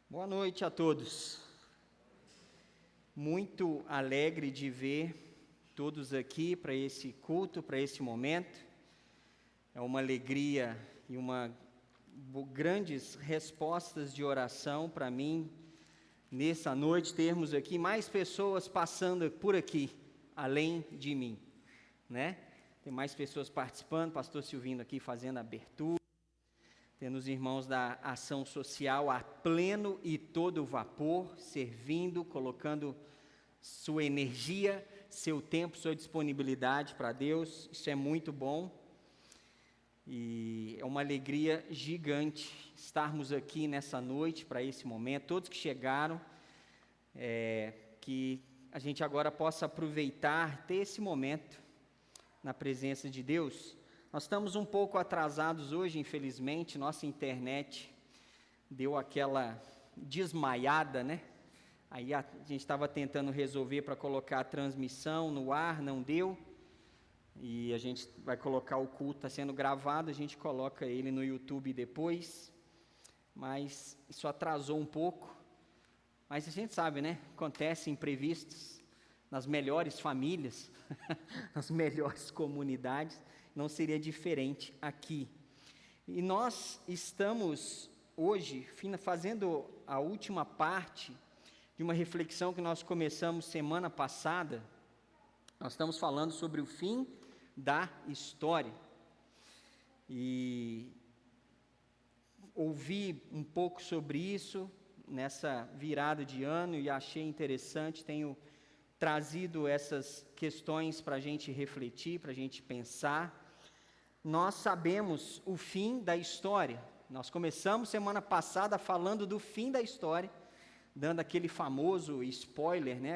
Boa noite a todos. Muito alegre de ver todos aqui para esse culto, para esse momento. É uma alegria e grandes respostas de oração para mim nessa noite termos aqui mais pessoas passando por aqui, além de mim, né? Tem mais pessoas participando, pastor Silvino aqui fazendo a abertura. Tendo os irmãos da ação social a pleno e todo vapor, servindo, colocando sua energia, seu tempo, sua disponibilidade para Deus. Isso é muito bom. E é uma alegria gigante estarmos aqui nessa noite, para esse momento. Todos que chegaram, que a gente agora possa aproveitar, ter esse momento na presença de Deus. Nós estamos um pouco atrasados hoje, infelizmente, nossa internet deu aquela desmaiada, né? Aí a gente estava tentando resolver para colocar a transmissão no ar, não deu. E a gente vai colocar o culto, está sendo gravado, a gente coloca ele no YouTube depois. Mas isso atrasou um pouco. Mas a gente sabe, né? Acontece imprevistos nas melhores famílias, nas melhores comunidades. Não seria diferente aqui. E nós estamos hoje fazendo a última parte de uma reflexão que nós começamos semana passada. Nós estamos falando sobre o fim da história. E ouvi um pouco sobre isso nessa virada de ano e achei interessante, tenho trazido essas questões para a gente refletir, para a gente pensar. Nós sabemos o fim da história. Nós começamos semana passada falando do fim da história, dando aquele famoso spoiler, né?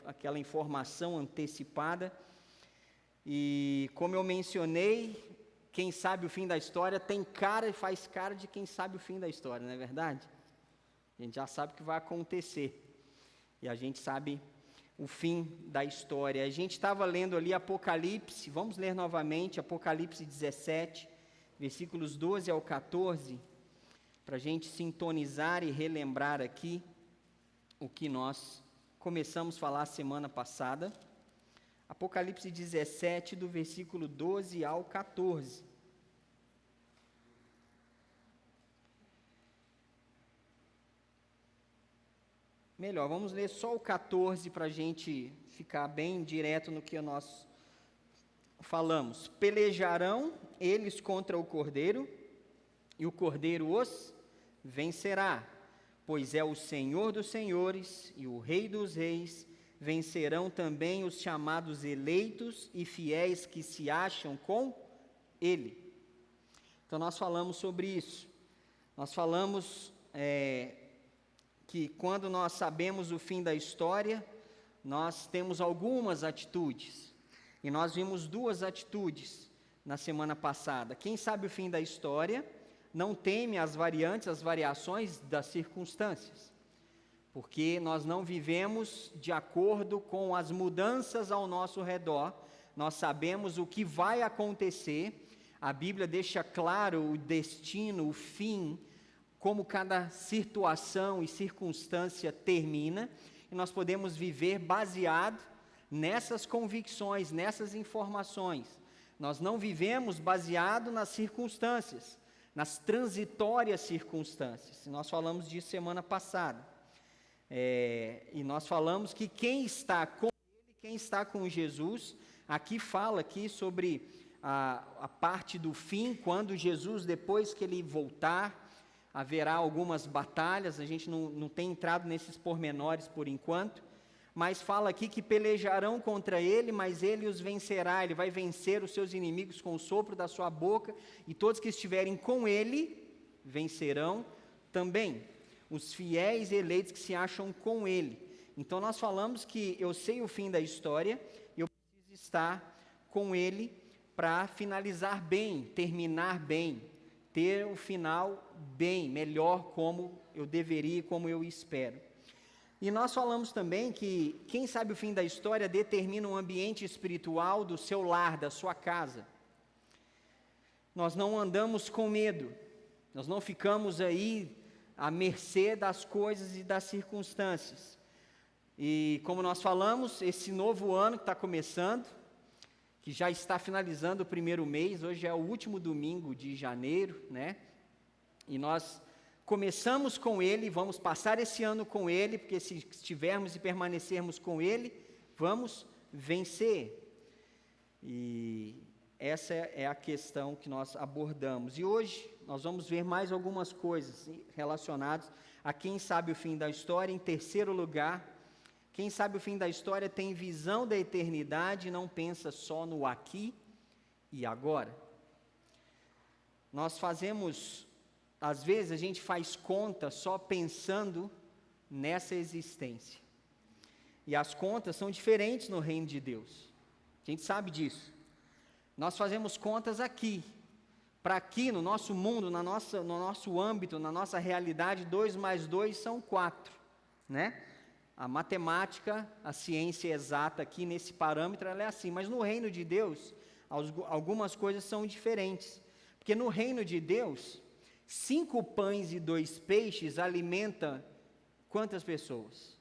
aquela informação antecipada. E como eu mencionei, quem sabe o fim da história tem cara e faz cara de quem sabe o fim da história, não é verdade? A gente já sabe o que vai acontecer. E a gente sabe o fim da história. A gente estava lendo ali Apocalipse, vamos ler novamente, Apocalipse 17, versículos 12 ao 14, para a gente sintonizar e relembrar aqui o que nós começamos a falar semana passada. Apocalipse 17, do versículo 12 ao 14. Melhor, vamos ler só o 14 para a gente ficar bem direto no que nós falamos. Pelejarão eles contra o Cordeiro, e o Cordeiro os vencerá, pois é o Senhor dos senhores e o Rei dos reis. Vencerão também os chamados eleitos e fiéis que se acham com ele. Então nós falamos sobre isso. Nós falamos que quando nós sabemos o fim da história, nós temos algumas atitudes. E nós vimos duas atitudes na semana passada. Quem sabe o fim da história não teme as variantes, as variações das circunstâncias. Porque nós não vivemos de acordo com as mudanças ao nosso redor. Nós sabemos o que vai acontecer. A Bíblia deixa claro o destino, o fim, como cada situação e circunstância termina, e nós podemos viver baseado nessas convicções, nessas informações. Nós não vivemos baseado nas circunstâncias, nas transitórias circunstâncias. Nós falamos disso semana passada. E nós falamos que quem está com Ele, quem está com Jesus, aqui fala aqui sobre a parte do fim, quando Jesus, depois que Ele voltar, haverá algumas batalhas, a gente não tem entrado nesses pormenores por enquanto, mas fala aqui que pelejarão contra ele, mas ele os vencerá, ele vai vencer os seus inimigos com o sopro da sua boca, e todos que estiverem com ele, vencerão também, os fiéis eleitos que se acham com ele. Então nós falamos que eu sei o fim da história, eu preciso estar com ele para finalizar bem, terminar bem, ter o final bem, melhor como eu deveria, como eu espero. E nós falamos também que quem sabe o fim da história determina o ambiente espiritual do seu lar, da sua casa. Nós não andamos com medo, nós não ficamos aí à mercê das coisas e das circunstâncias. E como nós falamos, esse novo ano que está começando, que já está finalizando o primeiro mês, hoje é o último domingo de janeiro, né? E nós começamos com Ele, vamos passar esse ano com Ele, porque se estivermos e permanecermos com Ele, vamos vencer. E essa é a questão que nós abordamos. E hoje nós vamos ver mais algumas coisas relacionadas a quem sabe o fim da história. Em terceiro lugar, quem sabe o fim da história tem visão da eternidade e não pensa só no aqui e agora. Nós fazemos, às vezes a gente faz conta só pensando nessa existência. E as contas são diferentes no reino de Deus. A gente sabe disso. Nós fazemos contas aqui. Para aqui, no nosso mundo, no nosso âmbito, na nossa realidade, 2 mais 2 são 4, né? A matemática, a ciência exata aqui nesse parâmetro, ela é assim. Mas no reino de Deus, algumas coisas são diferentes. Porque no reino de Deus, 5 pães e 2 peixes alimenta quantas pessoas?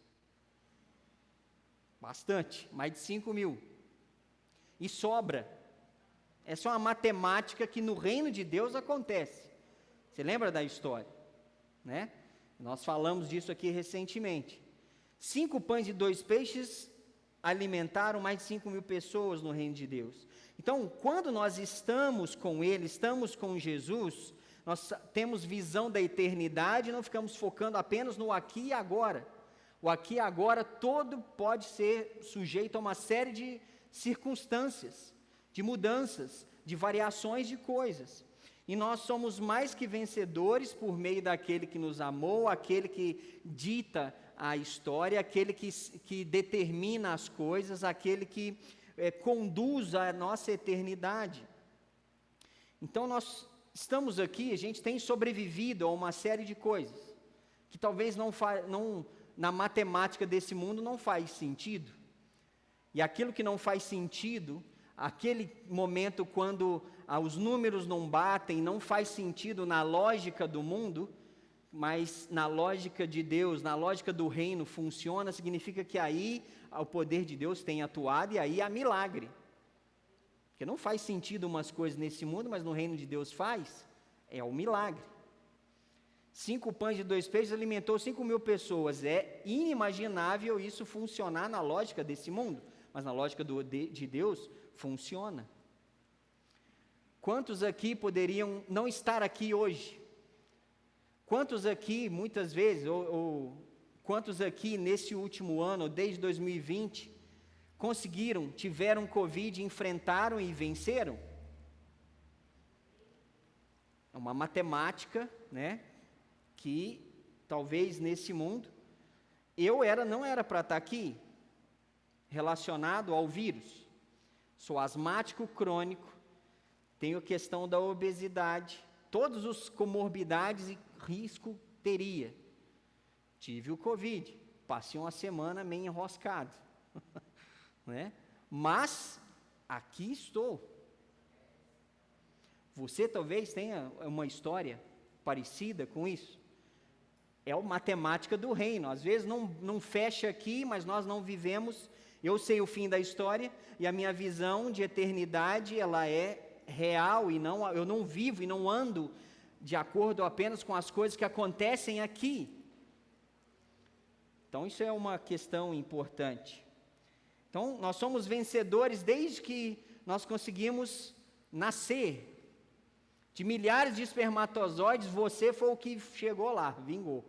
Bastante, mais de 5.000. E sobra. Essa é uma matemática que no reino de Deus acontece. Você lembra da história? Né? Nós falamos disso aqui recentemente. 5 pães e 2 peixes alimentaram mais de 5.000 pessoas no reino de Deus. Então, quando nós estamos com Ele, estamos com Jesus, nós temos visão da eternidade e não ficamos focando apenas no aqui e agora. O aqui e agora todo pode ser sujeito a uma série de circunstâncias, de mudanças, de variações de coisas. E nós somos mais que vencedores por meio daquele que nos amou, aquele que dita a história, aquele que determina as coisas, aquele que conduz a nossa eternidade. Então nós estamos aqui, a gente tem sobrevivido a uma série de coisas, que talvez não na matemática desse mundo não faz sentido. E aquilo que não faz sentido, aquele momento quando os números não batem, não faz sentido na lógica do mundo, mas na lógica de Deus, na lógica do reino funciona, significa que aí o poder de Deus tem atuado e aí há milagre. Porque não faz sentido umas coisas nesse mundo, mas no reino de Deus faz, é o milagre. 5 pães e 2 peixes alimentou 5.000 pessoas. É inimaginável isso funcionar na lógica desse mundo, mas na lógica de Deus funciona. Quantos aqui poderiam não estar aqui hoje? Quantos aqui, muitas vezes, ou quantos aqui nesse último ano, desde 2020, tiveram Covid, enfrentaram e venceram? É uma matemática, né, que talvez nesse mundo, não era para estar aqui, relacionado ao vírus. Sou asmático crônico, tenho a questão da obesidade, todos os comorbidades e risco teria. Tive o Covid, passei uma semana meio enroscado, né? Mas aqui estou. Você talvez tenha uma história parecida com isso. É a matemática do reino. Às vezes não fecha aqui, mas nós não vivemos. Eu sei o fim da história e a minha visão de eternidade, ela é real e eu não vivo e não ando de acordo apenas com as coisas que acontecem aqui. Então isso é uma questão importante. Então nós somos vencedores desde que nós conseguimos nascer. De milhares de espermatozoides, você foi o que chegou lá, vingou.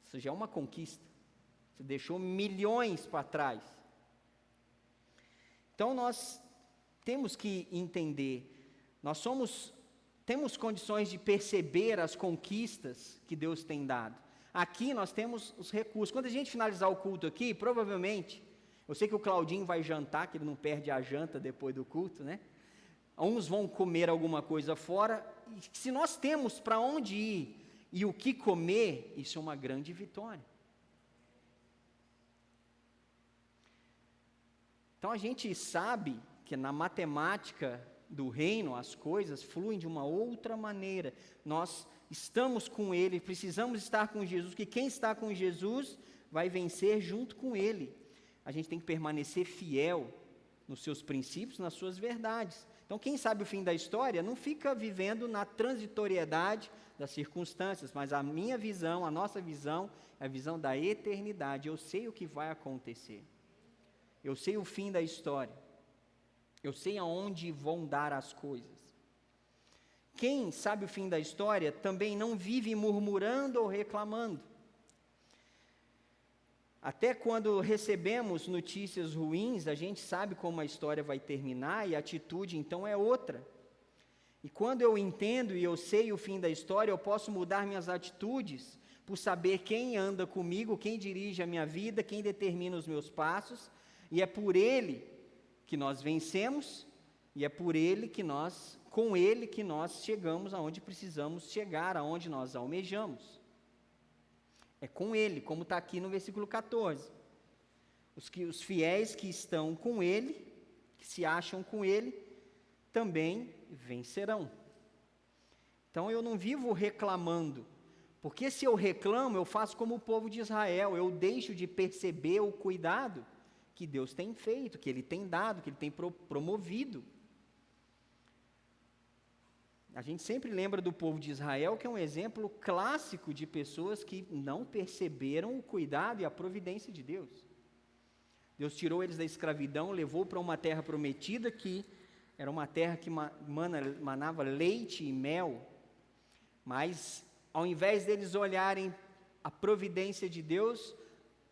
Isso já é uma conquista. Você deixou milhões para trás. Então nós temos que entender, temos condições de perceber as conquistas que Deus tem dado. Aqui nós temos os recursos. Quando a gente finalizar o culto aqui, provavelmente, eu sei que o Claudinho vai jantar, que ele não perde a janta depois do culto, né? Uns vão comer alguma coisa fora, e se nós temos para onde ir e o que comer, isso é uma grande vitória. Então a gente sabe que na matemática do reino as coisas fluem de uma outra maneira. Nós estamos com Ele, precisamos estar com Jesus, que quem está com Jesus vai vencer junto com Ele. A gente tem que permanecer fiel nos seus princípios, nas suas verdades. Então, quem sabe o fim da história não fica vivendo na transitoriedade das circunstâncias, mas a minha visão, a nossa visão, é a visão da eternidade. Eu sei o que vai acontecer. Eu sei o fim da história. Eu sei aonde vão dar as coisas. Quem sabe o fim da história também não vive murmurando ou reclamando. Até quando recebemos notícias ruins, a gente sabe como a história vai terminar e a atitude então é outra. E quando eu entendo e eu sei o fim da história, eu posso mudar minhas atitudes por saber quem anda comigo, quem dirige a minha vida, quem determina os meus passos, e é por Ele que nós vencemos, e é por Ele que com Ele que nós chegamos aonde precisamos chegar, aonde nós almejamos. É com Ele, como está aqui no versículo 14. Os fiéis que estão com Ele, que se acham com Ele, também vencerão. Então eu não vivo reclamando, porque se eu reclamo, eu faço como o povo de Israel, eu deixo de perceber o cuidado que Deus tem feito, que Ele tem dado, que Ele tem promovido. A gente sempre lembra do povo de Israel, que é um exemplo clássico de pessoas que não perceberam o cuidado e a providência de Deus. Deus tirou eles da escravidão, levou para uma terra prometida, que era uma terra que manava leite e mel, mas ao invés deles olharem a providência de Deus,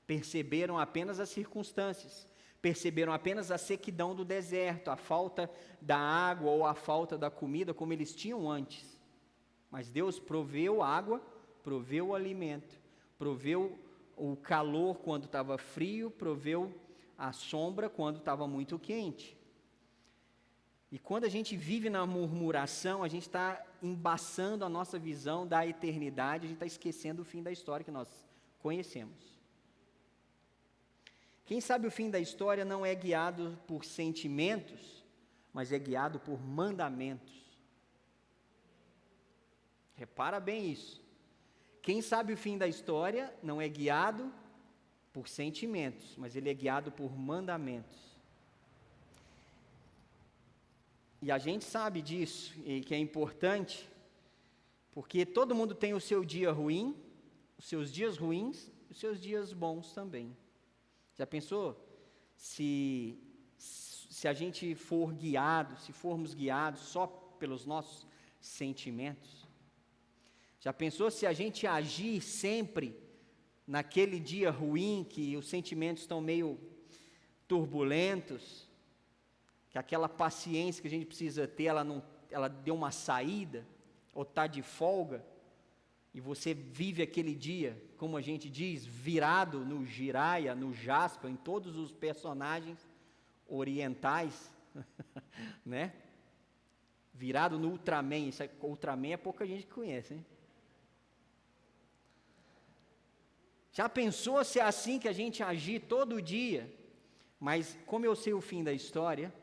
perceberam apenas as circunstâncias, perceberam apenas a sequidão do deserto, a falta da água ou a falta da comida como eles tinham antes. Mas Deus proveu água, proveu o alimento, proveu o calor quando estava frio, proveu a sombra quando estava muito quente. E quando a gente vive na murmuração, a gente está embaçando a nossa visão da eternidade, a gente está esquecendo o fim da história que nós conhecemos. Quem sabe o fim da história não é guiado por sentimentos, mas é guiado por mandamentos. Repara bem isso. Quem sabe o fim da história não é guiado por sentimentos, mas ele é guiado por mandamentos. E a gente sabe disso, e que é importante, porque todo mundo tem o seu dia ruim, os seus dias ruins, os seus dias bons também. Já pensou se a gente for guiado, se formos guiados só pelos nossos sentimentos? Já pensou se a gente agir sempre naquele dia ruim, que os sentimentos estão meio turbulentos, que aquela paciência que a gente precisa ter, ela deu uma saída, ou está de folga, e você vive aquele dia, como a gente diz, virado no Jiraiya, no Jasper, em todos os personagens orientais, né? Virado no Ultraman. Ultraman é pouca gente que conhece, hein? Já pensou se é assim que a gente agir todo dia? Mas como eu sei o fim da história,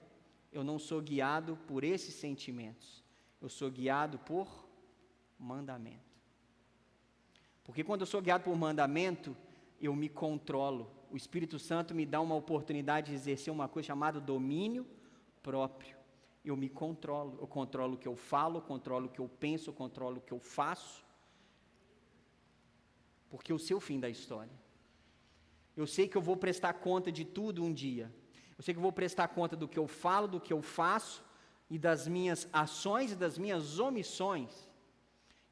eu não sou guiado por esses sentimentos, eu sou guiado por mandamento. Porque quando eu sou guiado por mandamento, eu me controlo. O Espírito Santo me dá uma oportunidade de exercer uma coisa chamada domínio próprio. Eu me controlo. Eu controlo o que eu falo, eu controlo o que eu penso, eu controlo o que eu faço. Porque eu sei o fim da história. Eu sei que eu vou prestar conta de tudo um dia. Eu sei que eu vou prestar conta do que eu falo, do que eu faço, e das minhas ações e das minhas omissões.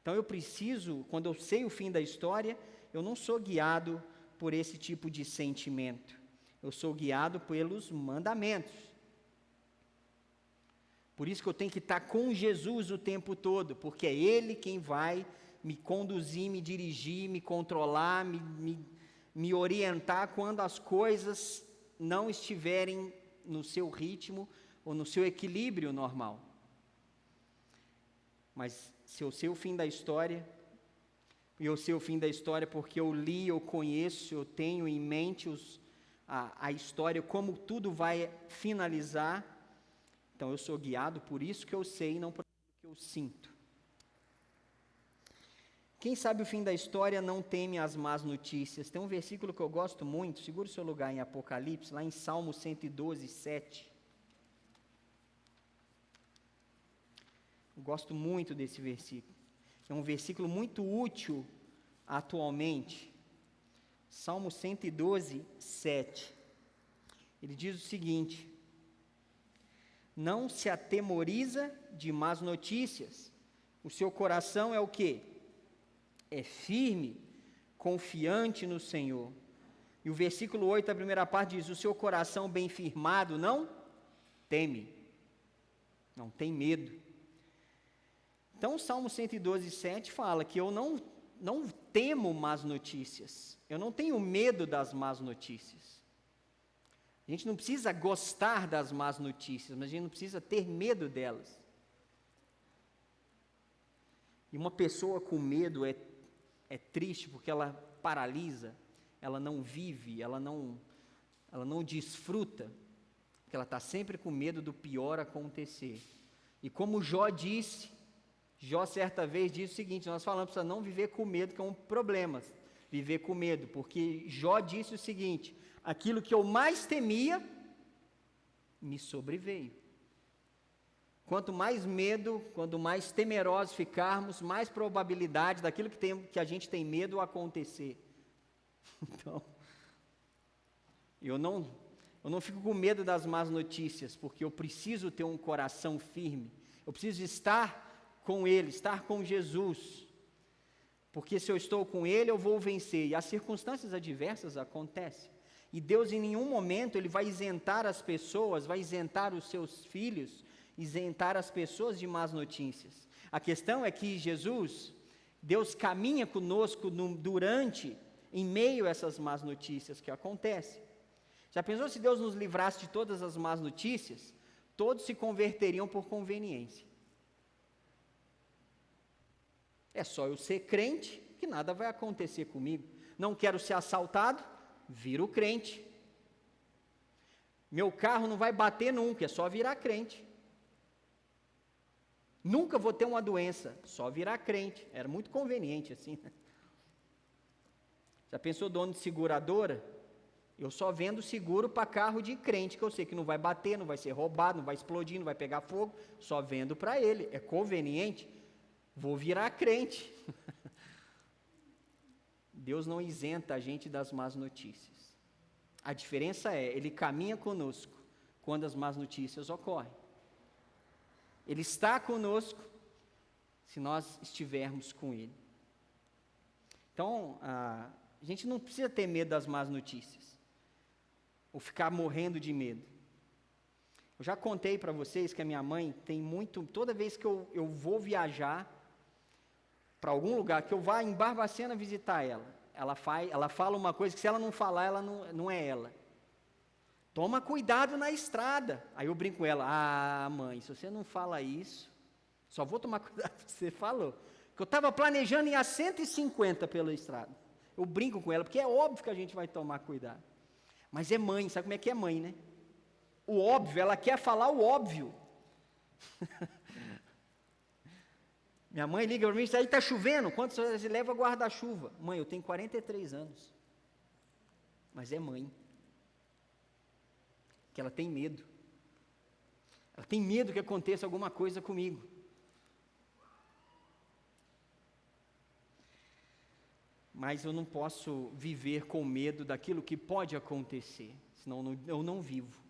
Então eu preciso, quando eu sei o fim da história, eu não sou guiado por esse tipo de sentimento. Eu sou guiado pelos mandamentos. Por isso que eu tenho que estar com Jesus o tempo todo, porque é Ele quem vai me conduzir, me dirigir, me controlar, me orientar quando as coisas não estiverem no seu ritmo ou no seu equilíbrio normal. Mas se eu sei o fim da história, e eu sei o fim da história porque eu li, eu conheço, eu tenho em mente a história, como tudo vai finalizar, então eu sou guiado por isso que eu sei e não por aquilo que eu sinto. Quem sabe o fim da história não teme as más notícias. Tem um versículo que eu gosto muito, segura o seu lugar em Apocalipse, lá em Salmo 112, 7. Eu gosto muito desse versículo. É um versículo muito útil atualmente. Salmo 112, 7. Ele diz o seguinte: não se atemoriza de más notícias. O seu coração é o quê? É firme, confiante no Senhor. E o versículo 8, a primeira parte diz: o seu coração bem firmado não teme, não tem medo. Então o Salmo 112, 7 fala que eu não temo más notícias, eu não tenho medo das más notícias. A gente não precisa gostar das más notícias, mas a gente não precisa ter medo delas. E uma pessoa com medo é triste porque ela paralisa, ela não vive, ela não desfruta, porque ela está sempre com medo do pior acontecer. E como Jó disse, Jó certa vez disse o seguinte, nós falamos para não viver com medo, que é um problema, viver com medo, porque Jó disse o seguinte: aquilo que eu mais temia, me sobreveio. Quanto mais medo, quanto mais temerosos ficarmos, mais probabilidade daquilo que a gente tem medo acontecer. Então, eu não fico com medo das más notícias, porque eu preciso ter um coração firme, eu preciso estar com Ele, estar com Jesus, porque se eu estou com Ele, eu vou vencer, e as circunstâncias adversas acontecem, e Deus em nenhum momento Ele vai isentar as pessoas, vai isentar os seus filhos, isentar as pessoas de más notícias. A questão é que Jesus, Deus caminha conosco em meio a essas más notícias que acontecem. Já pensou se Deus nos livrasse de todas as más notícias? Todos se converteriam por conveniência. É só eu ser crente que nada vai acontecer comigo. Não quero ser assaltado, viro crente. Meu carro não vai bater nunca, é só virar crente. Nunca vou ter uma doença, só virar crente. Era muito conveniente assim, né? Já pensou dono de seguradora? Eu só vendo seguro para carro de crente, que eu sei que não vai bater, não vai ser roubado, não vai explodir, não vai pegar fogo, só vendo para ele, é conveniente, vou virar crente. Deus não isenta a gente das más notícias. A diferença é, Ele caminha conosco quando as más notícias ocorrem. Ele está conosco se nós estivermos com Ele. Então, a gente não precisa ter medo das más notícias, ou ficar morrendo de medo. Eu já contei para vocês que a minha mãe tem toda vez que eu vou viajar para algum lugar, que eu vá em Barbacena visitar ela fala uma coisa que se ela não falar, ela não é ela. Toma cuidado na estrada. Aí eu brinco com ela: ah, mãe, se você não fala isso, só vou tomar cuidado que você falou. Porque eu estava planejando ir a 150 pela estrada. Eu brinco com ela, porque é óbvio que a gente vai tomar cuidado. Mas é mãe, sabe como é que é mãe, né? O óbvio, ela quer falar o óbvio. Minha mãe liga para mim e diz: aí está chovendo, quanto você leva guarda-chuva? Mãe, eu tenho 43 anos. Mas é mãe. Que ela tem medo. Ela tem medo que aconteça alguma coisa comigo. Mas eu não posso viver com medo daquilo que pode acontecer, senão eu não vivo.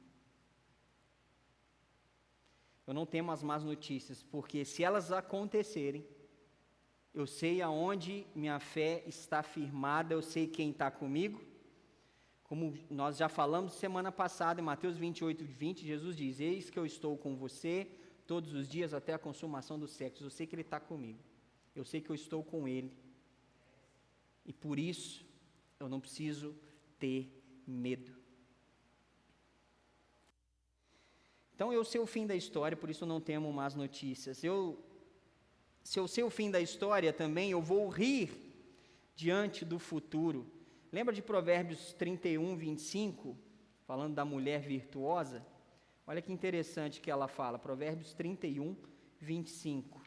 Eu não temo as más notícias, porque se elas acontecerem, eu sei aonde minha fé está firmada, eu sei quem está comigo. Como nós já falamos semana passada, em Mateus 28, 20, Jesus diz: eis que eu estou com você todos os dias até a consumação dos séculos. Eu sei que Ele está comigo, eu sei que eu estou com Ele, e por isso eu não preciso ter medo. Então eu sei o fim da história, por isso eu não temo más notícias. Se eu sei o fim da história também, eu vou rir diante do futuro. Lembra de Provérbios 31, 25, falando da mulher virtuosa? Olha que interessante que ela fala, Provérbios 31, 25.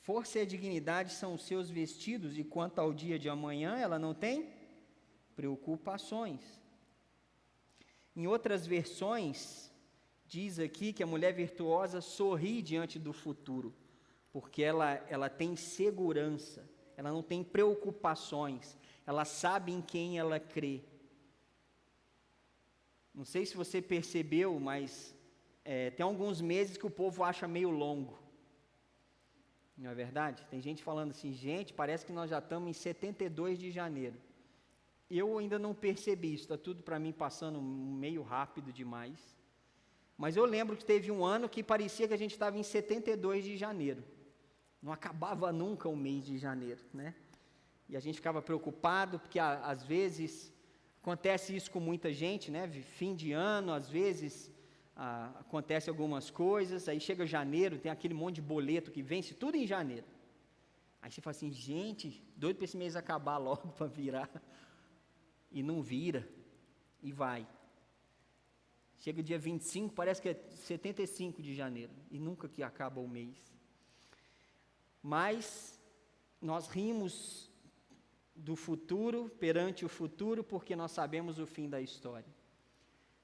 Força e dignidade são os seus vestidos, e quanto ao dia de amanhã, ela não tem preocupações. Em outras versões, diz aqui que a mulher virtuosa sorri diante do futuro, porque ela tem segurança, ela não tem preocupações, ela sabe em quem ela crê. Não sei se você percebeu, mas tem alguns meses que o povo acha meio longo. Não é verdade? Tem gente falando assim, gente, parece que nós já estamos em 72 de janeiro. Eu ainda não percebi isso, está tudo para mim passando meio rápido demais. Mas eu lembro que teve um ano que parecia que a gente estava em 72 de janeiro. Não acabava nunca o mês de janeiro, né? E a gente ficava preocupado, porque às vezes acontece isso com muita gente, né? Fim de ano, às vezes acontece algumas coisas, aí chega janeiro, tem aquele monte de boleto que vence tudo em janeiro. Aí você fala assim, gente, doido para esse mês acabar logo para virar. E não vira, e vai. Chega dia 25, parece que é 75 de janeiro, e nunca que acaba o mês. Mas nós rimos do futuro, perante o futuro, porque nós sabemos o fim da história.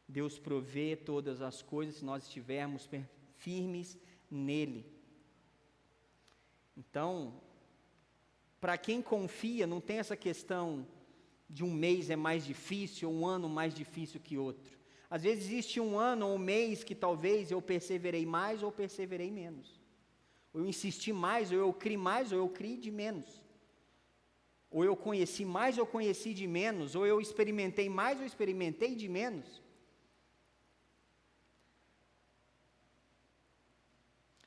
Deus provê todas as coisas se nós estivermos firmes nele. Então, para quem confia, não tem essa questão de um mês é mais difícil, ou um ano mais difícil que outro. Às vezes existe um ano ou um mês que talvez eu perseverei mais ou perseverei menos. Ou eu insisti mais, ou eu criei mais, ou eu criei de menos. Ou eu conheci mais, ou conheci de menos. Ou eu experimentei mais, ou experimentei de menos.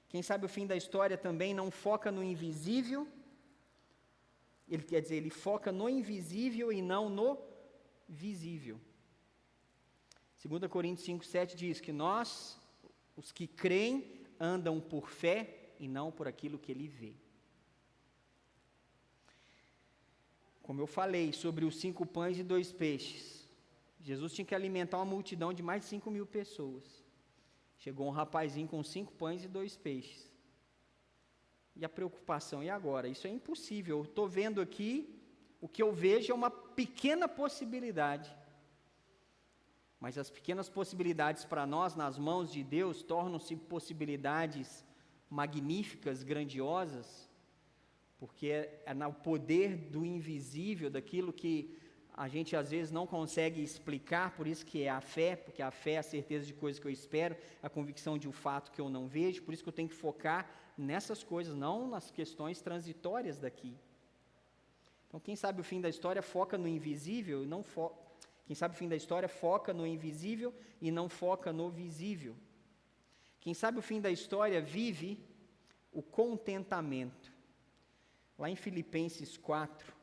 Quem sabe o fim da história também não foca no invisível. Ele quer dizer, ele foca no invisível e não no visível. 2 Coríntios 5,7 diz que nós, os que creem, andam por fé e não por aquilo que ele vê. Como eu falei sobre os 5 pães e 2 peixes, Jesus tinha que alimentar uma multidão de mais de 5.000 pessoas. Chegou um rapazinho com 5 pães e 2 peixes. E a preocupação, e agora? Isso é impossível. Eu estou vendo aqui, o que eu vejo é uma pequena possibilidade. Mas as pequenas possibilidades para nós, nas mãos de Deus, tornam-se possibilidades magníficas, grandiosas, porque é no poder do invisível, daquilo que a gente às vezes não consegue explicar, por isso que é a fé, porque a fé é a certeza de coisas que eu espero, a convicção de um fato que eu não vejo, por isso que eu tenho que focar nessas coisas, não nas questões transitórias daqui. Então, quem sabe o fim da história foca no invisível, quem sabe o fim da história foca no invisível e não foca no visível. Quem sabe o fim da história vive o contentamento. Lá em Filipenses 4,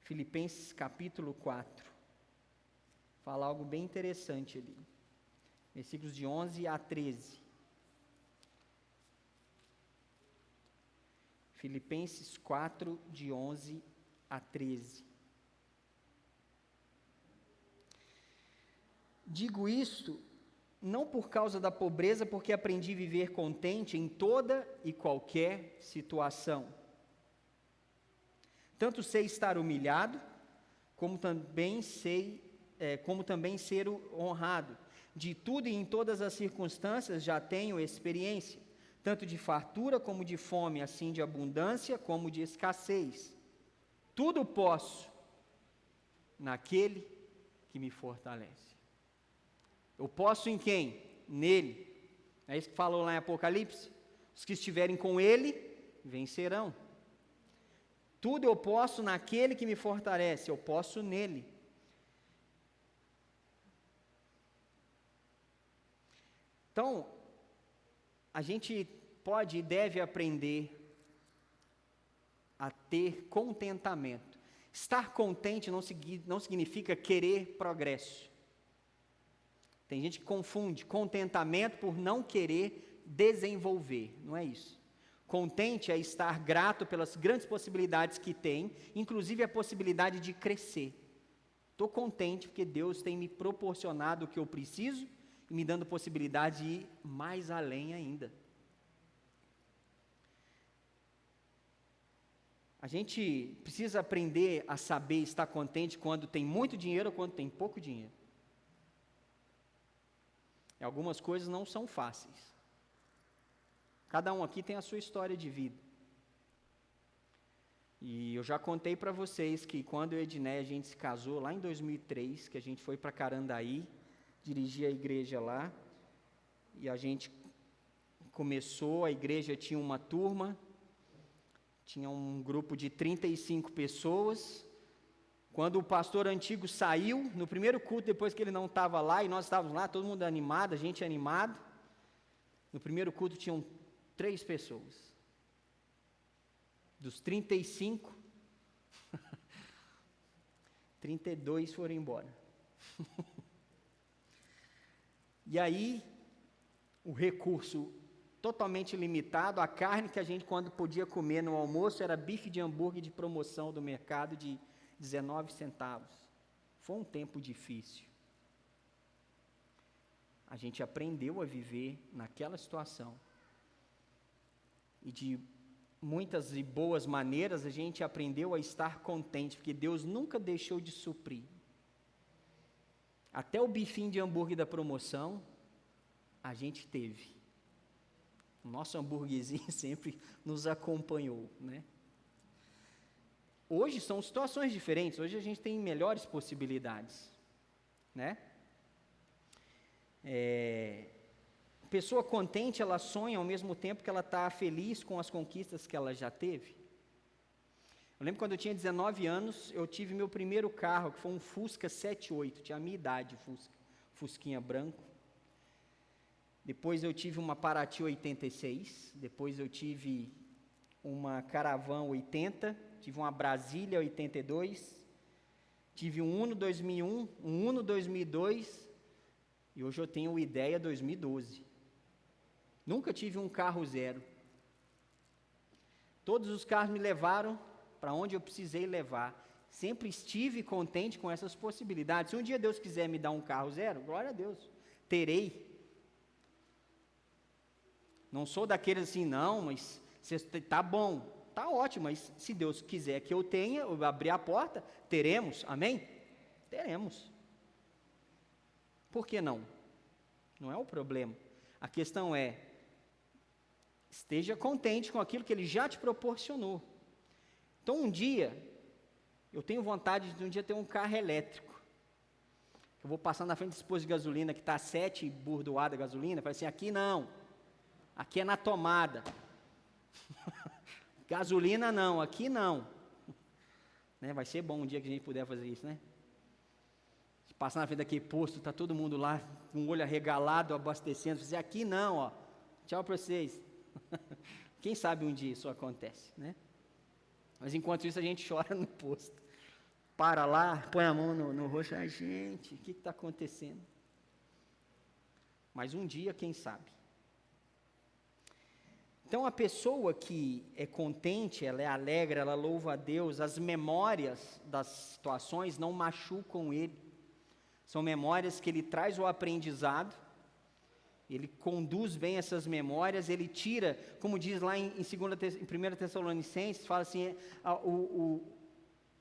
Filipenses capítulo 4, fala algo bem interessante ali, versículos de 11 a 13. Filipenses 4, de 11 a 13. Digo isto não por causa da pobreza, porque aprendi a viver contente em toda e qualquer situação. Tanto sei estar humilhado, como também ser honrado. De tudo e em todas as circunstâncias já tenho experiência, tanto de fartura como de fome, assim de abundância como de escassez. Tudo posso naquele que me fortalece. Eu posso em quem? Nele. É isso que falou lá em Apocalipse. Os que estiverem com ele, vencerão. Tudo eu posso naquele que me fortalece, eu posso nele. Então, a gente pode e deve aprender a ter contentamento. Estar contente não significa querer progresso. Tem gente que confunde contentamento por não querer desenvolver, não é isso. Contente é estar grato pelas grandes possibilidades que tem, inclusive a possibilidade de crescer. Estou contente porque Deus tem me proporcionado o que eu preciso e me dando possibilidade de ir mais além ainda. A gente precisa aprender a saber estar contente quando tem muito dinheiro ou quando tem pouco dinheiro. E algumas coisas não são fáceis. Cada um aqui tem a sua história de vida. E eu já contei para vocês que quando eu e a Edneia, a gente se casou lá em 2003, que a gente foi para Carandaí, dirigir a igreja lá, e a gente começou, a igreja tinha uma turma, tinha um grupo de 35 pessoas. Quando o pastor antigo saiu, no primeiro culto, depois que ele não estava lá, e nós estávamos lá, todo mundo animado, a gente animado, no primeiro culto tinham 3 pessoas. Dos 35, 32 foram embora. E aí, o recurso totalmente limitado, a carne que a gente quando podia comer no almoço era bife de hambúrguer de promoção do mercado de 19 centavos. Foi um tempo difícil. A gente aprendeu a viver naquela situação. E de muitas e boas maneiras a gente aprendeu a estar contente, porque Deus nunca deixou de suprir. Até o bifinho de hambúrguer da promoção, a gente teve. O nosso hambúrguerzinho sempre nos acompanhou, né? Hoje são situações diferentes, hoje a gente tem melhores possibilidades, né? Pessoa contente, ela sonha ao mesmo tempo que ela está feliz com as conquistas que ela já teve. Eu lembro quando eu tinha 19 anos, eu tive meu primeiro carro, que foi um Fusca 78, tinha a minha idade, Fusquinha branco. Depois eu tive uma Paraty 86, depois eu tive uma Caravan 80, tive uma Brasília 82, tive um Uno 2001, um Uno 2002, e hoje eu tenho o Ideia 2012. Nunca tive um carro zero. Todos os carros me levaram para onde eu precisei levar. Sempre estive contente com essas possibilidades. Se um dia Deus quiser me dar um carro zero, glória a Deus, terei. Não sou daqueles assim, não, mas tá bom, tá ótimo, mas se Deus quiser que eu tenha, eu abrir a porta, teremos, amém? Teremos. Por que não? Não é o problema. A questão é, esteja contente com aquilo que Ele já te proporcionou. Então, um dia, eu tenho vontade de um dia ter um carro elétrico. Eu vou passar na frente desse posto de gasolina que está 7 burdoada a gasolina, falo assim, aqui não, aqui é na tomada. Gasolina não, aqui não. Né? Vai ser bom um dia que a gente puder fazer isso, né? Passar na frente daquele posto, está todo mundo lá, com o olho arregalado, abastecendo, dizer, aqui não, ó, tchau para vocês. Quem sabe um dia isso acontece, né? Mas enquanto isso a gente chora no posto. Para lá, põe a mão no rosto, ai gente, o que está acontecendo? Mas um dia, quem sabe? Então a pessoa que é contente, ela é alegre, ela louva a Deus, as memórias das situações não machucam ele. São memórias que ele traz o aprendizado, ele conduz bem essas memórias, ele tira, como diz lá em 1 Tessalonicenses, fala assim,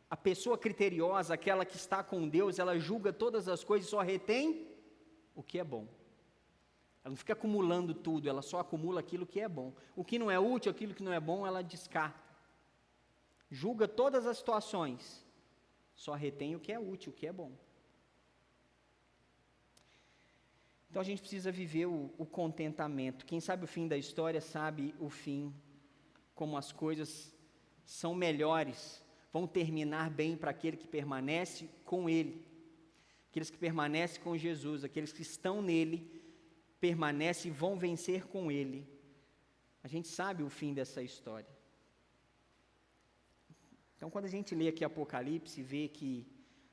a pessoa criteriosa, aquela que está com Deus, ela julga todas as coisas e só retém o que é bom. Ela não fica acumulando tudo, ela só acumula aquilo que é bom. O que não é útil, aquilo que não é bom, ela descarta. Julga todas as situações, só retém o que é útil, o que é bom. Então a gente precisa viver o contentamento. Quem sabe o fim da história sabe o fim, como as coisas são melhores, vão terminar bem para aquele que permanece com Ele. Aqueles que permanecem com Jesus, aqueles que estão nele, permanecem e vão vencer com Ele. A gente sabe o fim dessa história. Então quando a gente lê aqui Apocalipse, vê que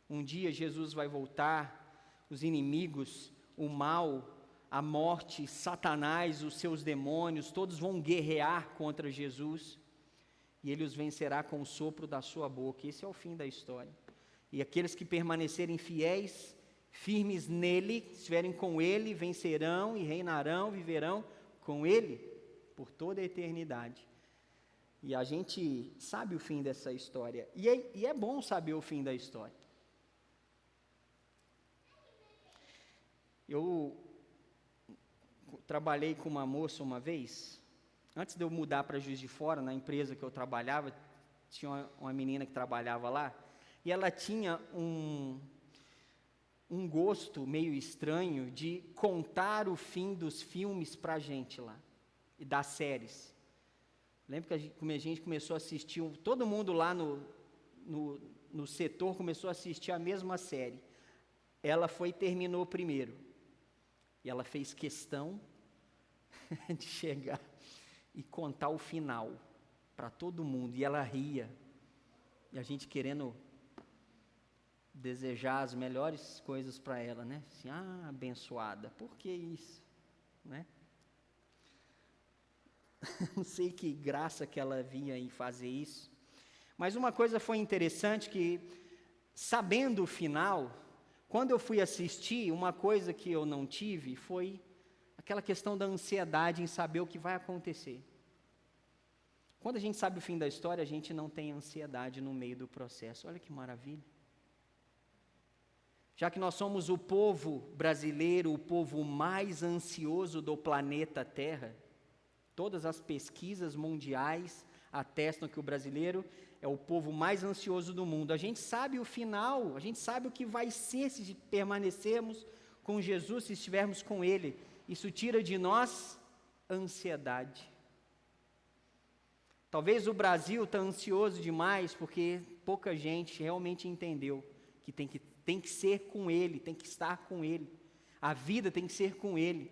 um dia Jesus vai voltar, os inimigos, o mal, a morte, Satanás, os seus demônios, todos vão guerrear contra Jesus, e Ele os vencerá com o sopro da sua boca. Esse é o fim da história. E aqueles que permanecerem fiéis, firmes nele, estiverem com Ele, vencerão e reinarão, viverão com Ele por toda a eternidade. E a gente sabe o fim dessa história. E é bom saber o fim da história. Eu trabalhei com uma moça uma vez, antes de eu mudar para Juiz de Fora, na empresa que eu trabalhava, tinha uma menina que trabalhava lá, e ela tinha um gosto meio estranho de contar o fim dos filmes para a gente lá, e das séries. Lembro que a gente começou a assistir, todo mundo lá no setor começou a assistir a mesma série. Ela foi e terminou primeiro. E ela fez questão de chegar e contar o final para todo mundo. E ela ria. E a gente querendo desejar as melhores coisas para ela, né? Assim, abençoada. Por que isso? Né? Não sei que graça que ela via em fazer isso. Mas uma coisa foi interessante que, sabendo o final, quando eu fui assistir, uma coisa que eu não tive foi aquela questão da ansiedade em saber o que vai acontecer. Quando a gente sabe o fim da história, a gente não tem ansiedade no meio do processo. Olha que maravilha. Já que nós somos o povo brasileiro, o povo mais ansioso do planeta Terra, todas as pesquisas mundiais atestam que o brasileiro é o povo mais ansioso do mundo. A gente sabe o final, a gente sabe o que vai ser se permanecermos com Jesus, se estivermos com Ele. Isso tira de nós ansiedade. Talvez o Brasil está ansioso demais porque pouca gente realmente entendeu que tem que ser com Ele, tem que estar com Ele. A vida tem que ser com Ele.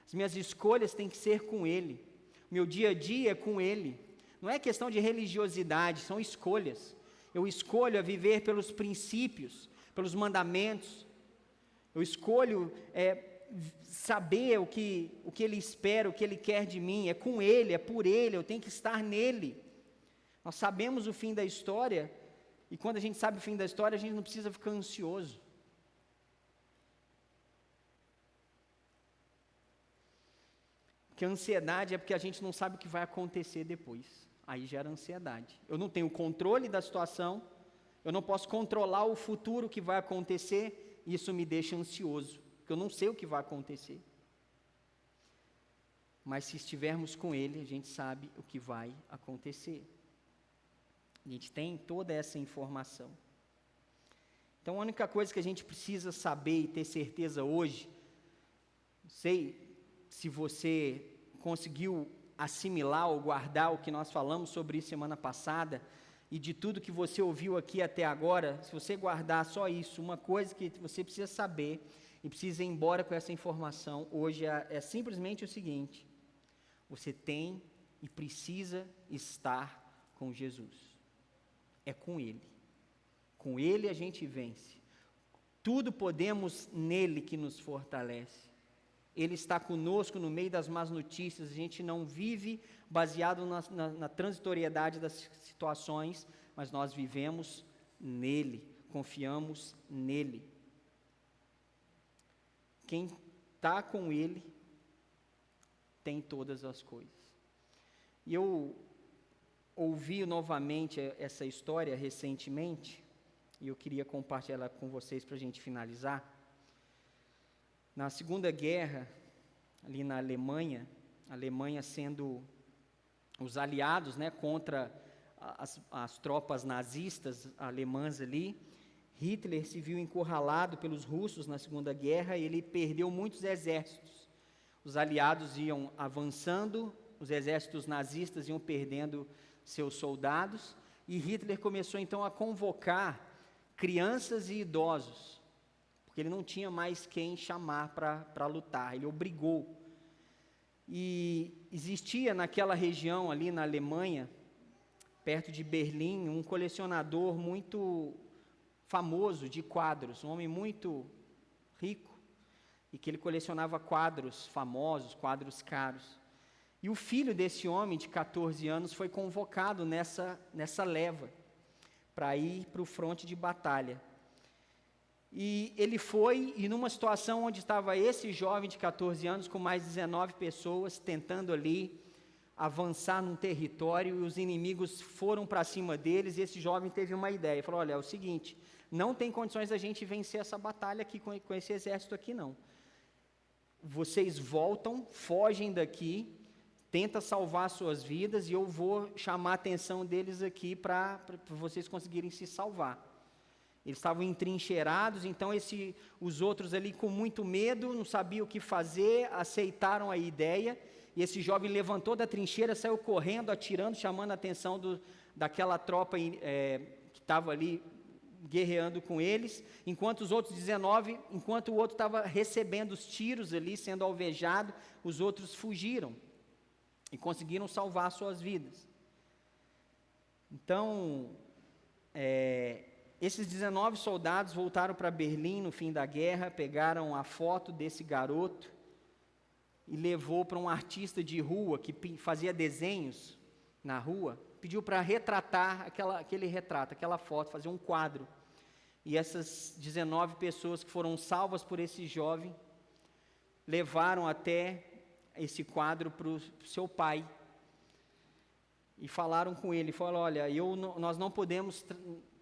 As minhas escolhas têm que ser com Ele. Meu dia a dia é com Ele. Não é questão de religiosidade, são escolhas. Eu escolho a viver pelos princípios, pelos mandamentos. Eu escolho saber o que Ele espera, o que Ele quer de mim. É com Ele, é por Ele, eu tenho que estar nele. Nós sabemos o fim da história, e quando a gente sabe o fim da história, a gente não precisa ficar ansioso. Porque a ansiedade é porque a gente não sabe o que vai acontecer depois. Aí gera ansiedade. Eu não tenho controle da situação, eu não posso controlar o futuro que vai acontecer, e isso me deixa ansioso, porque eu não sei o que vai acontecer. Mas se estivermos com Ele, a gente sabe o que vai acontecer. A gente tem toda essa informação. Então a única coisa que a gente precisa saber e ter certeza hoje, não sei se você conseguiu assimilar ou guardar o que nós falamos sobre isso semana passada, e de tudo que você ouviu aqui até agora, se você guardar só isso, uma coisa que você precisa saber e precisa ir embora com essa informação hoje é simplesmente o seguinte: você tem e precisa estar com Jesus. É com Ele. Com Ele a gente vence. Tudo podemos nele que nos fortalece. Ele está conosco no meio das más notícias. A gente não vive baseado na transitoriedade das situações, mas nós vivemos nele, confiamos nele. Quem está com Ele tem todas as coisas. E eu ouvi novamente essa história recentemente, e eu queria compartilhar com vocês para a gente finalizar. Na Segunda Guerra, ali na Alemanha, a Alemanha sendo os aliados, né, contra as tropas nazistas alemãs ali, Hitler se viu encurralado pelos russos na Segunda Guerra e ele perdeu muitos exércitos. Os aliados iam avançando, os exércitos nazistas iam perdendo seus soldados, e Hitler começou então a convocar crianças e idosos, porque ele não tinha mais quem chamar para lutar, ele obrigou. E existia naquela região ali na Alemanha, perto de Berlim, um colecionador muito famoso de quadros, um homem muito rico, e que ele colecionava quadros famosos, quadros caros. E o filho desse homem de 14 anos foi convocado nessa leva, para ir para o fronte de batalha. E ele foi, e numa situação onde estava esse jovem de 14 anos, com mais 19 pessoas, tentando ali avançar num território e os inimigos foram para cima deles, e esse jovem teve uma ideia, falou, olha, é o seguinte, não tem condições da gente vencer essa batalha aqui com esse exército aqui não. Vocês voltam, fogem daqui, tenta salvar suas vidas e eu vou chamar a atenção deles aqui para vocês conseguirem se salvar. Eles estavam entrincheirados, então os outros ali com muito medo, não sabiam o que fazer, aceitaram a ideia, e esse jovem levantou da trincheira, saiu correndo, atirando, chamando a atenção daquela tropa que estava ali guerreando com eles, enquanto os outros 19, enquanto o outro estava recebendo os tiros ali, sendo alvejado, os outros fugiram e conseguiram salvar suas vidas. Então, esses 19 soldados voltaram para Berlim no fim da guerra, pegaram a foto desse garoto e levou para um artista de rua que fazia desenhos na rua, pediu para retratar aquele retrato, aquela foto, fazer um quadro. E essas 19 pessoas que foram salvas por esse jovem levaram até esse quadro para o seu pai e falaram com ele, falaram, olha, nós não podemos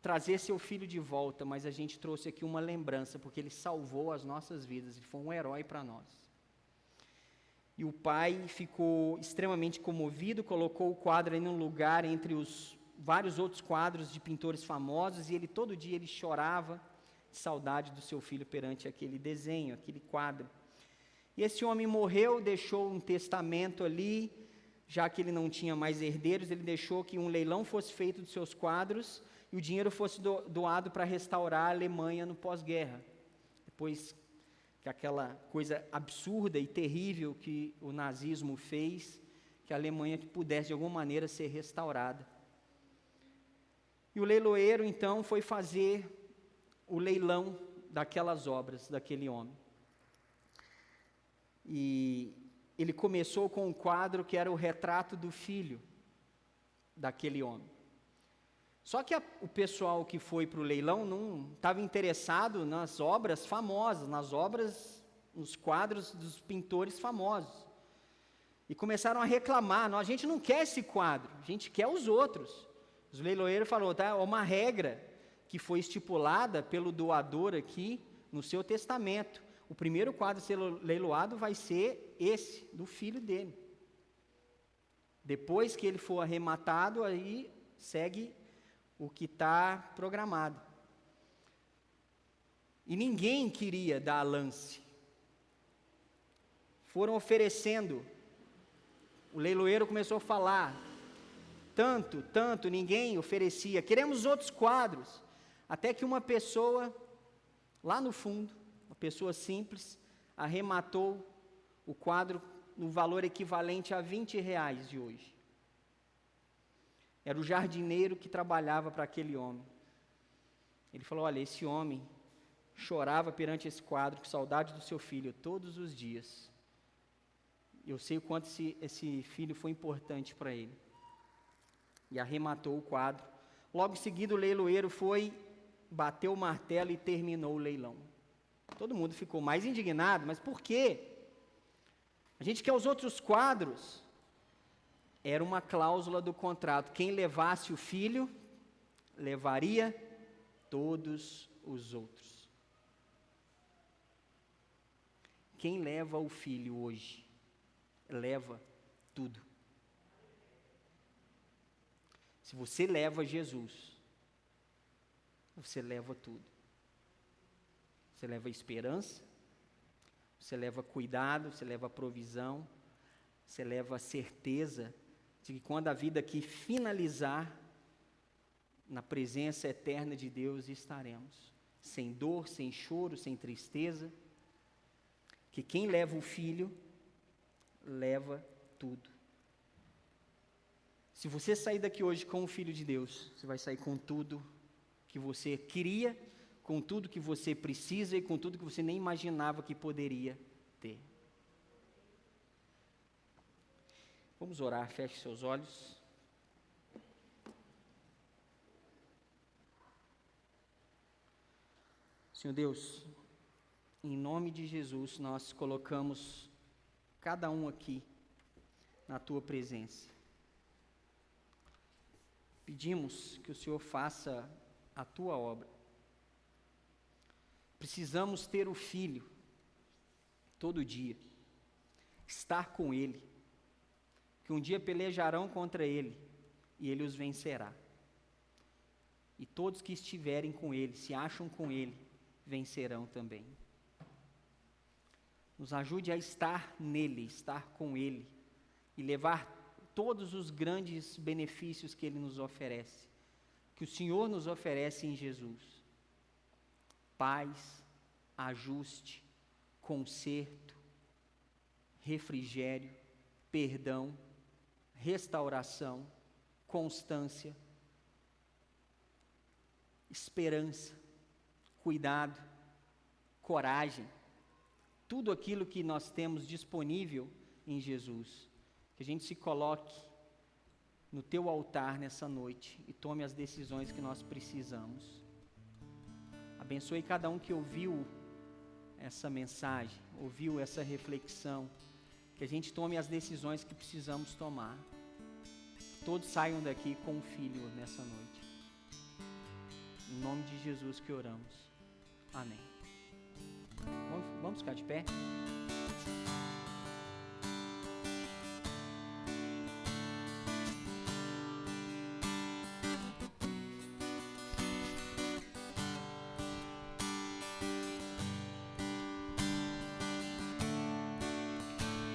trazer seu filho de volta, mas a gente trouxe aqui uma lembrança, porque ele salvou as nossas vidas, ele foi um herói para nós. E o pai ficou extremamente comovido, colocou o quadro aí num lugar entre os vários outros quadros de pintores famosos, e todo dia ele chorava de saudade do seu filho perante aquele desenho, aquele quadro. E esse homem morreu, deixou um testamento ali, já que ele não tinha mais herdeiros, ele deixou que um leilão fosse feito dos seus quadros, e o dinheiro fosse doado para restaurar a Alemanha no pós-guerra, depois que aquela coisa absurda e terrível que o nazismo fez, que a Alemanha pudesse de alguma maneira ser restaurada. E o leiloeiro então foi fazer o leilão daquelas obras, daquele homem. E ele começou com um quadro que era o retrato do filho daquele homem. Só que o pessoal que foi para o leilão não estava interessado nas obras famosas, nos quadros dos pintores famosos. E começaram a reclamar, a gente não quer esse quadro, a gente quer os outros. Os leiloeiros falaram, tá, uma regra que foi estipulada pelo doador aqui no seu testamento. O primeiro quadro a ser leiloado vai ser esse, do filho dele. Depois que ele for arrematado, aí segue o que está programado. E ninguém queria dar lance. Foram oferecendo. O leiloeiro começou a falar. Tanto, ninguém oferecia. Queremos outros quadros. Até que uma pessoa, lá no fundo, uma pessoa simples, arrematou o quadro no valor equivalente a R$20 de hoje. Era o jardineiro que trabalhava para aquele homem. Ele falou, olha, esse homem chorava perante esse quadro, com saudade do seu filho, todos os dias. Eu sei o quanto esse filho foi importante para ele. E arrematou o quadro. Logo em seguida o leiloeiro foi, bateu o martelo e terminou o leilão. Todo mundo ficou mais indignado, mas por quê? A gente quer os outros quadros. Era uma cláusula do contrato. Quem levasse o filho, levaria todos os outros. Quem leva o filho hoje, leva tudo. Se você leva Jesus, você leva tudo. Você leva esperança, você leva cuidado, você leva provisão, você leva certeza de que quando a vida aqui finalizar, na presença eterna de Deus estaremos, sem dor, sem choro, sem tristeza, que quem leva o filho, leva tudo. Se você sair daqui hoje com o Filho de Deus, você vai sair com tudo que você queria, com tudo que você precisa e com tudo que você nem imaginava que poderia ter. Vamos orar, feche seus olhos. Senhor Deus, em nome de Jesus, nós colocamos cada um aqui na tua presença. Pedimos que o Senhor faça a tua obra. Precisamos ter o Filho todo dia, estar com Ele, que um dia pelejarão contra Ele e Ele os vencerá. E todos que estiverem com Ele, se acham com Ele, vencerão também. Nos ajude a estar nele, estar com Ele e levar todos os grandes benefícios que Ele nos oferece, que o Senhor nos oferece em Jesus: paz, ajuste, conserto, refrigério, perdão, restauração, constância, esperança, cuidado, coragem, tudo aquilo que nós temos disponível em Jesus. Que a gente se coloque no teu altar nessa noite e tome as decisões que nós precisamos. Abençoe cada um que ouviu essa mensagem, ouviu essa reflexão, que a gente tome as decisões que precisamos tomar. Que todos saiam daqui com o Filho nessa noite. Em nome de Jesus que oramos. Amém. Vamos ficar de pé?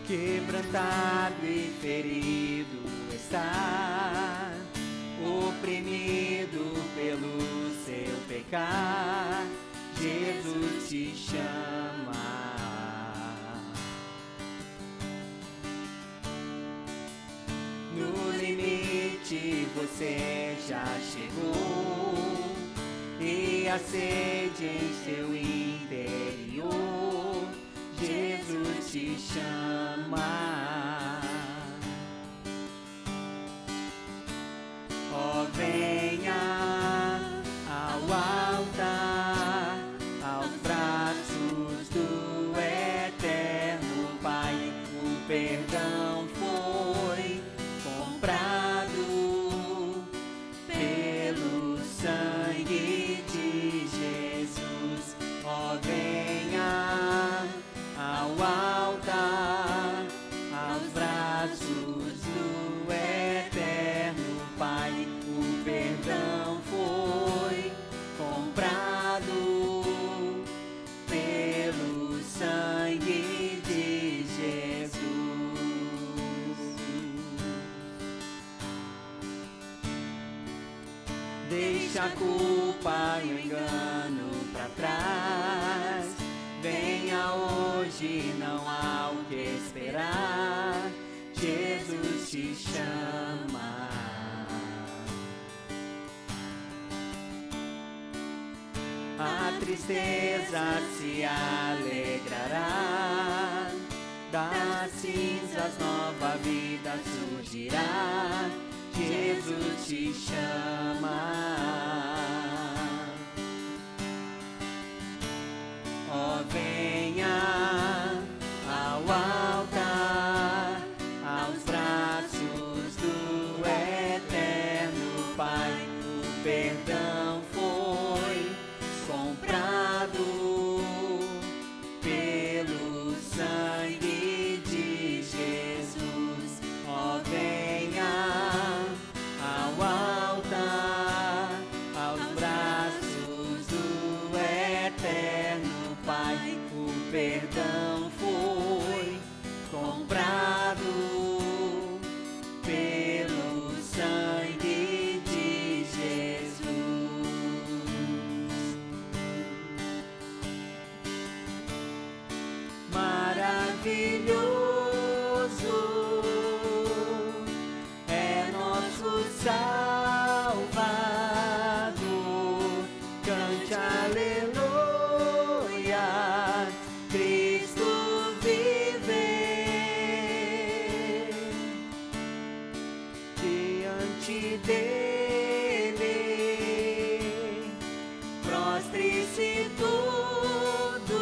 Quebrantado e ferido está, oprimido pelo seu pecar, Jesus te chama. No limite você já chegou, e a sede em seu interior, Jesus te chama. Ó, venha ao altar, aos braços do eterno Pai. O perdão foi comprado pelo sangue de Jesus. Ó, venha ao altar, aos braços do eterno Pai. O perdão foi comprado pelo sangue de Jesus. Deixa a culpa e o engano para trás. Venha hoje, não há o que esperar, Jesus te chama. A tristeza se alegrará, das cinzas nova vida surgirá, Jesus te chama. Ó, venha ao altar, aos braços do eterno Pai. O perdão foi comprado pelo sangue de Jesus. Ó, venha ao altar, aos braços do eterno Pai. O perdão foi comprado pelo sangue de Jesus. Maravilhoso é nosso Salvador, cante aleluia. Cristo vive, diante dele prostre-se tudo,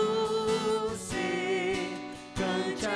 se cante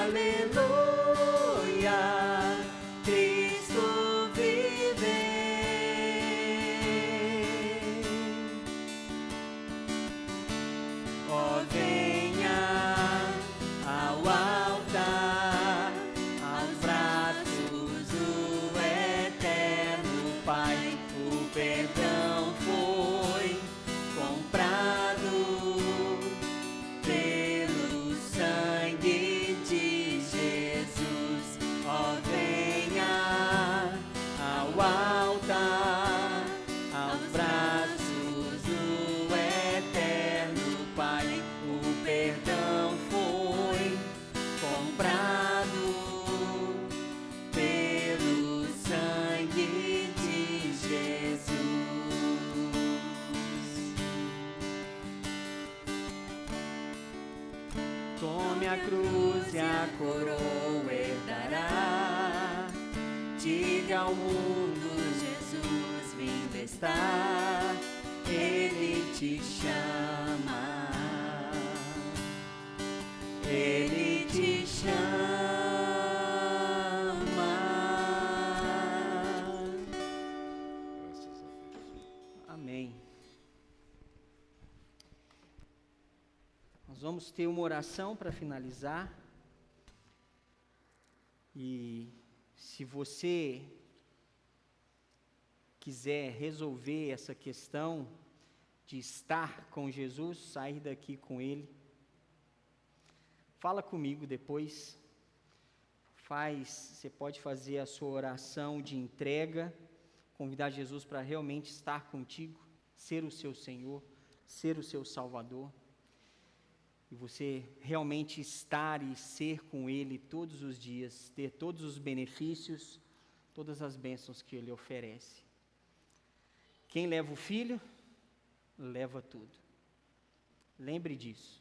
aleluia, Cristo vive. Ó, venha ao altar, aos braços do eterno Pai. O perdão foi comprado pelo sangue de Jesus. Ó, venha ao altar, aos braços do eterno Pai. O perdão foi comprado pelo sangue de Jesus. Tome a cruz e a coroa herdará. Diga ao mundo, Jesus vindo está. Ele te chama. Ele te chama. Amém. Nós vamos ter uma oração para finalizar. E se você quiser resolver essa questão de estar com Jesus, sair daqui com Ele, fala comigo depois. Você pode fazer a sua oração de entrega, convidar Jesus para realmente estar contigo, ser o seu Senhor, ser o seu Salvador. E você realmente estar e ser com Ele todos os dias, ter todos os benefícios, todas as bênçãos que Ele oferece. Quem leva o Filho, leva tudo. Lembre disso.